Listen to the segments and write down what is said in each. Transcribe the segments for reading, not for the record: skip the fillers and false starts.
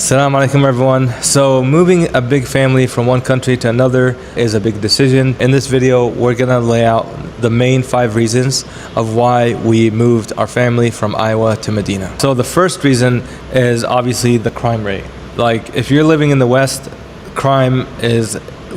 Assalamu alaikum everyone. So moving a big family from one country to another is a big decision. In this video, we're gonna lay out the main 5 reasons of why we moved our family from Iowa to Medina. So the first reason is obviously the crime rate. Like if you're living in the West,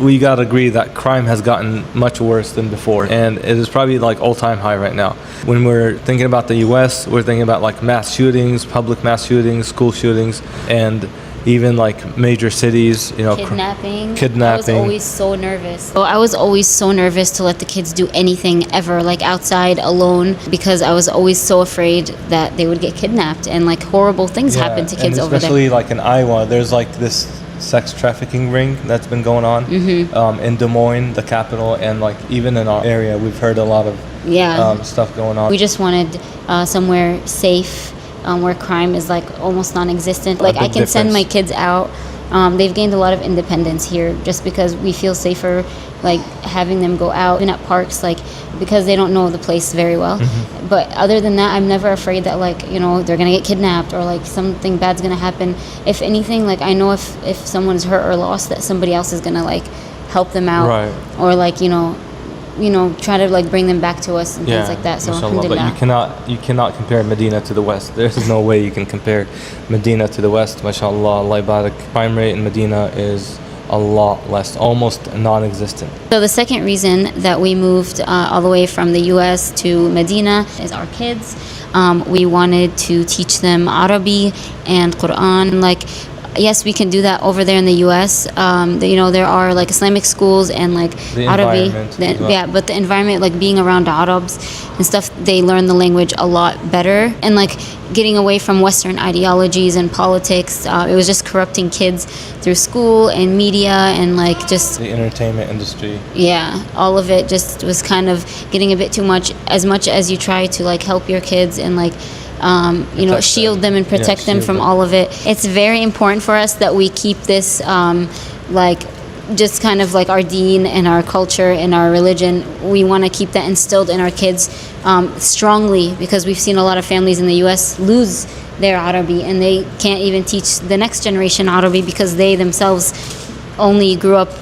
we gotta agree that crime has gotten much worse than before, and it is probably like all-time high right now. When we're thinking about the US, we're thinking about like mass shootings, public mass shootings, school shootings, and even like major cities, kidnapping. I was always so nervous. I was always so nervous to let the kids do anything ever, like outside alone, because I was always so afraid that they would get kidnapped and like horrible things happen to kids over there. Especially like in Iowa, there's like this sex trafficking ring that's been going on in Des Moines, the capital, and like even in our area, we've heard a lot of stuff going on. We just wanted somewhere safe, where crime is like almost non-existent. Like I can send my kids out. They've gained a lot of independence here just because we feel safer, like having them go out and at parks, like because they don't know the place very well. But other than that, I'm never afraid that they're gonna get kidnapped or like something bad's gonna happen. If anything, like I know if someone is hurt or lost, that somebody else is gonna like help them out, or like try to like bring them back to us and things like that. So but you cannot compare Medina to the West. There's no way you can compare Medina to the West. MashaAllah, Allah barak. Crime rate in Medina is a lot less, almost non-existent. So the second reason that we moved all the way from the US to Medina is our kids. We wanted to teach them Arabic and Quran. Like, yes, we can do that over there in the US. There are like Islamic schools and like Arabic. But the environment, like being around Arabs and stuff, they learn the language a lot better. And like getting away from Western ideologies and politics, it was just corrupting kids through school and media and like just the entertainment industry. Yeah, all of it just was kind of getting a bit too much. As much as you try to like help your kids and like shield them and protect them from all of it. It's very important for us that we keep this just kind of like our deen and our culture and our religion. We want to keep that instilled in our kids strongly, because we've seen a lot of families in the US lose their Arabic and they can't even teach the next generation Arabic because they themselves only grew up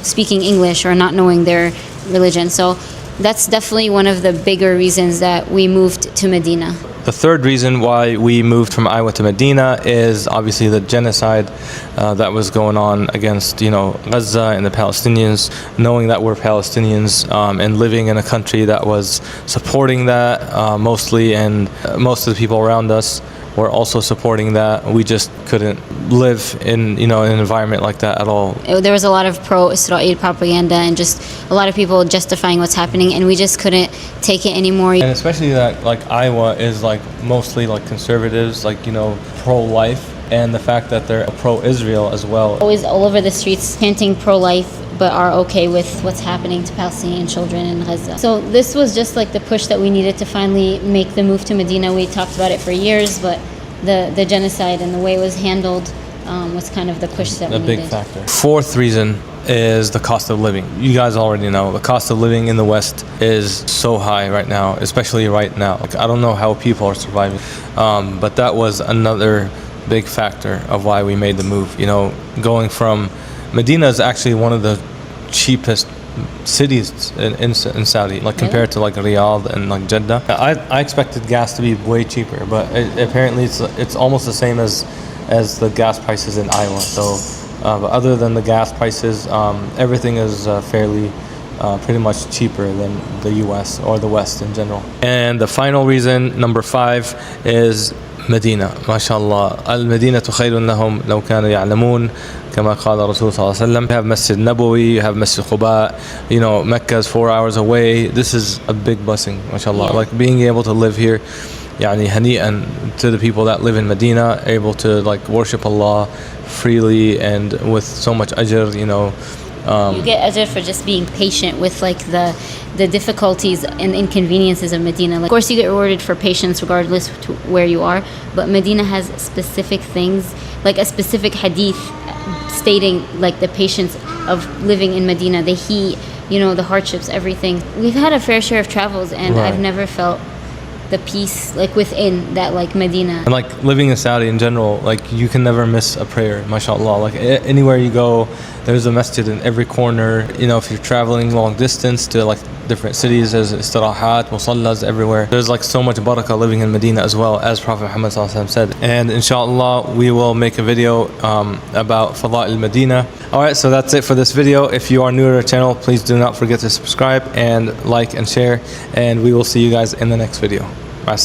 speaking English or not knowing their religion. So that's definitely one of the bigger reasons that we moved to Medina. The third reason why we moved from Iowa to Medina is obviously the genocide that was going on against Gaza and the Palestinians. Knowing that we're Palestinians and living in a country that was supporting that mostly, and most of the people around us were also supporting that, we just couldn't live in an environment like that at all. There was a lot of pro-Israel propaganda and just a lot of people justifying what's happening, and we just couldn't take it anymore. And especially that like Iowa is like mostly like conservatives, like pro-life, and the fact that they're pro-Israel as well. Always all over the streets chanting pro-life, but are okay with what's happening to Palestinian children in Gaza. So this was just like the push that we needed to finally make the move to Medina. We talked about it for years, but the genocide and the way it was handled was kind of the push that we needed. A big factor. Fourth reason is the cost of living. You guys already know the cost of living in the West is so high right now, especially right now. Like, I don't know how people are surviving, but that was another big factor of why we made the move. Going from Medina is actually one of the cheapest cities in Saudi, like compared to like Riyadh and like Jeddah. I expected gas to be way cheaper, but apparently it's almost the same as the gas prices in Iowa. So but other than the gas prices, everything is fairly pretty much cheaper than the US or the West in general. And the final reason, number 5, is Medina. MashaAllah. Al-Madinatu khayrun lahum law kanu ya'lamun, kama qala Rasul sallallahu alaihi wasallam. You have Masjid Nabawi, you have Masjid Quba, Mecca is 4 hours away. This is a big blessing, mashallah. Like being able to live here, hani'an to the people that live in Medina, able to like worship Allah freely and with so much ajr, you get ajr for just being patient with like the difficulties and inconveniences of Medina. Like, of course you get rewarded for patience regardless to where you are, but Medina has specific things, like a specific hadith stating like the patience of living in Medina, the heat, the hardships, everything. We've had a fair share of travels, and I've never felt the peace like within that like Medina. And like living in Saudi in general, like you can never miss a prayer, mashallah. Like anywhere you go, there's a masjid in every corner. You know, if you're traveling long distance to like different cities, there's istirahat, musallas everywhere. There's like so much barakah living in Medina as well, as Prophet Muhammad said. And inshallah, we will make a video about Fada'il Medina. Alright, so that's it for this video. If you are new to our channel, please do not forget to subscribe and like and share. And we will see you guys in the next video. Bye.